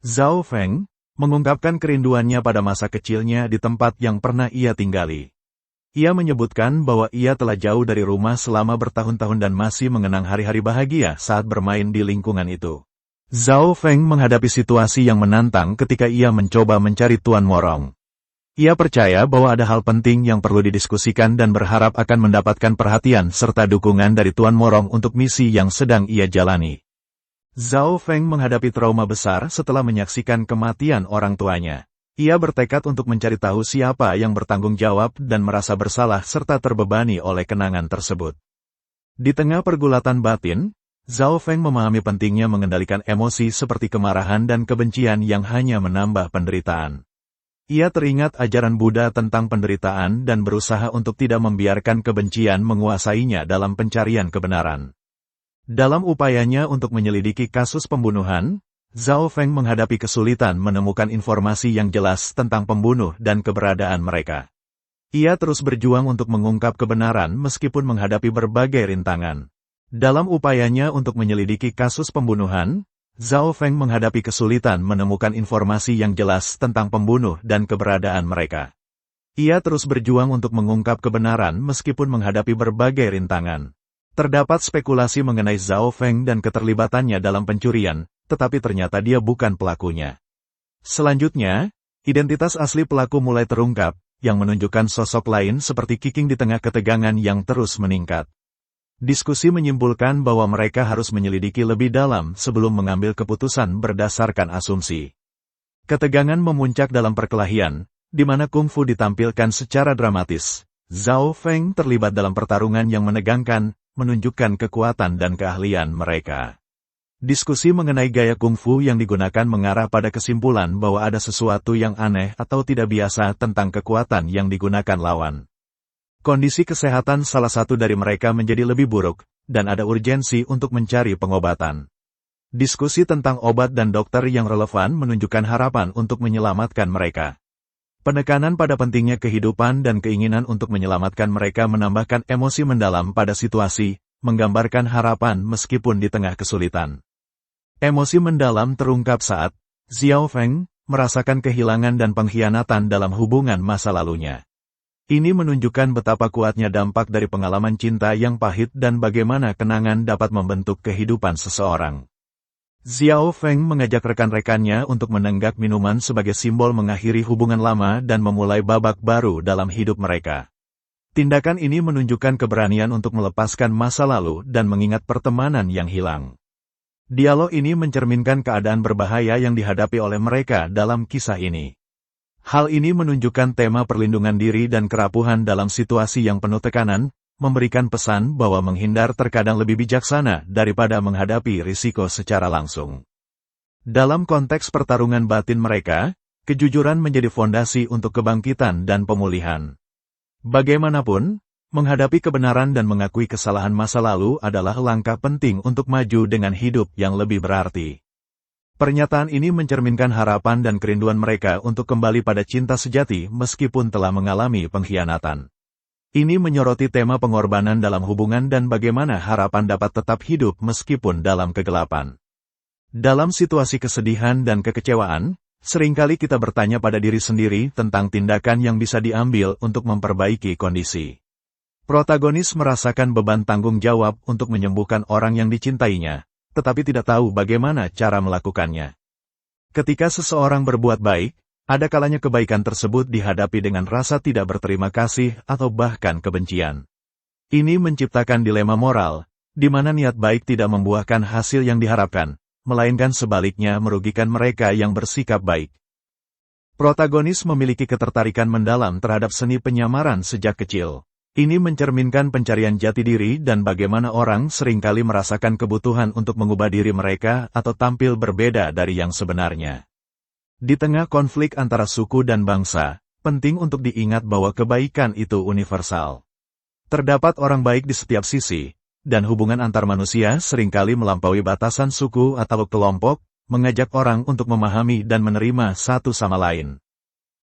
Zhao Feng mengungkapkan kerinduannya pada masa kecilnya di tempat yang pernah ia tinggali. Ia menyebutkan bahwa ia telah jauh dari rumah selama bertahun-tahun dan masih mengenang hari-hari bahagia saat bermain di lingkungan itu. Zhao Feng menghadapi situasi yang menantang ketika ia mencoba mencari Tuan Morong. Ia percaya bahwa ada hal penting yang perlu didiskusikan dan berharap akan mendapatkan perhatian serta dukungan dari Tuan Morong untuk misi yang sedang ia jalani. Zhao Feng menghadapi trauma besar setelah menyaksikan kematian orang tuanya. Ia bertekad untuk mencari tahu siapa yang bertanggung jawab dan merasa bersalah serta terbebani oleh kenangan tersebut. Di tengah pergulatan batin, Zhao Feng memahami pentingnya mengendalikan emosi seperti kemarahan dan kebencian yang hanya menambah penderitaan. Ia teringat ajaran Buddha tentang penderitaan dan berusaha untuk tidak membiarkan kebencian menguasainya dalam pencarian kebenaran. Dalam upayanya untuk menyelidiki kasus pembunuhan, Zhao Feng menghadapi kesulitan menemukan informasi yang jelas tentang pembunuh dan keberadaan mereka. Ia terus berjuang untuk mengungkap kebenaran meskipun menghadapi berbagai rintangan. Dalam upayanya untuk menyelidiki kasus pembunuhan, Zhao Feng menghadapi kesulitan menemukan informasi yang jelas tentang pembunuh dan keberadaan mereka. Ia terus berjuang untuk mengungkap kebenaran meskipun menghadapi berbagai rintangan. Terdapat spekulasi mengenai Zhao Feng dan keterlibatannya dalam pencurian, tetapi ternyata dia bukan pelakunya. Selanjutnya, identitas asli pelaku mulai terungkap, yang menunjukkan sosok lain seperti Qiqing di tengah ketegangan yang terus meningkat. Diskusi menyimpulkan bahwa mereka harus menyelidiki lebih dalam sebelum mengambil keputusan berdasarkan asumsi. Ketegangan memuncak dalam perkelahian, di mana kungfu ditampilkan secara dramatis. Zhao Feng terlibat dalam pertarungan yang menegangkan, menunjukkan kekuatan dan keahlian mereka. Diskusi mengenai gaya kungfu yang digunakan mengarah pada kesimpulan bahwa ada sesuatu yang aneh atau tidak biasa tentang kekuatan yang digunakan lawan. Kondisi kesehatan salah satu dari mereka menjadi lebih buruk, dan ada urgensi untuk mencari pengobatan. Diskusi tentang obat dan dokter yang relevan menunjukkan harapan untuk menyelamatkan mereka. Penekanan pada pentingnya kehidupan dan keinginan untuk menyelamatkan mereka menambahkan emosi mendalam pada situasi, menggambarkan harapan meskipun di tengah kesulitan. Emosi mendalam terungkap saat Zhao Feng merasakan kehilangan dan pengkhianatan dalam hubungan masa lalunya. Ini menunjukkan betapa kuatnya dampak dari pengalaman cinta yang pahit dan bagaimana kenangan dapat membentuk kehidupan seseorang. Zhao Feng mengajak rekan-rekannya untuk menenggak minuman sebagai simbol mengakhiri hubungan lama dan memulai babak baru dalam hidup mereka. Tindakan ini menunjukkan keberanian untuk melepaskan masa lalu dan mengingat pertemanan yang hilang. Dialog ini mencerminkan keadaan berbahaya yang dihadapi oleh mereka dalam kisah ini. Hal ini menunjukkan tema perlindungan diri dan kerapuhan dalam situasi yang penuh tekanan, memberikan pesan bahwa menghindar terkadang lebih bijaksana daripada menghadapi risiko secara langsung. Dalam konteks pertarungan batin mereka, kejujuran menjadi fondasi untuk kebangkitan dan pemulihan. Bagaimanapun, menghadapi kebenaran dan mengakui kesalahan masa lalu adalah langkah penting untuk maju dengan hidup yang lebih berarti. Pernyataan ini mencerminkan harapan dan kerinduan mereka untuk kembali pada cinta sejati meskipun telah mengalami pengkhianatan. Ini menyoroti tema pengorbanan dalam hubungan dan bagaimana harapan dapat tetap hidup meskipun dalam kegelapan. Dalam situasi kesedihan dan kekecewaan, seringkali kita bertanya pada diri sendiri tentang tindakan yang bisa diambil untuk memperbaiki kondisi. Protagonis merasakan beban tanggung jawab untuk menyembuhkan orang yang dicintainya, tetapi tidak tahu bagaimana cara melakukannya. Ketika seseorang berbuat baik, ada kalanya kebaikan tersebut dihadapi dengan rasa tidak berterima kasih atau bahkan kebencian. Ini menciptakan dilema moral, di mana niat baik tidak membuahkan hasil yang diharapkan, melainkan sebaliknya merugikan mereka yang bersikap baik. Protagonis memiliki ketertarikan mendalam terhadap seni penyamaran sejak kecil. Ini mencerminkan pencarian jati diri dan bagaimana orang seringkali merasakan kebutuhan untuk mengubah diri mereka atau tampil berbeda dari yang sebenarnya. Di tengah konflik antara suku dan bangsa, penting untuk diingat bahwa kebaikan itu universal. Terdapat orang baik di setiap sisi, dan hubungan antar manusia seringkali melampaui batasan suku atau kelompok, mengajak orang untuk memahami dan menerima satu sama lain.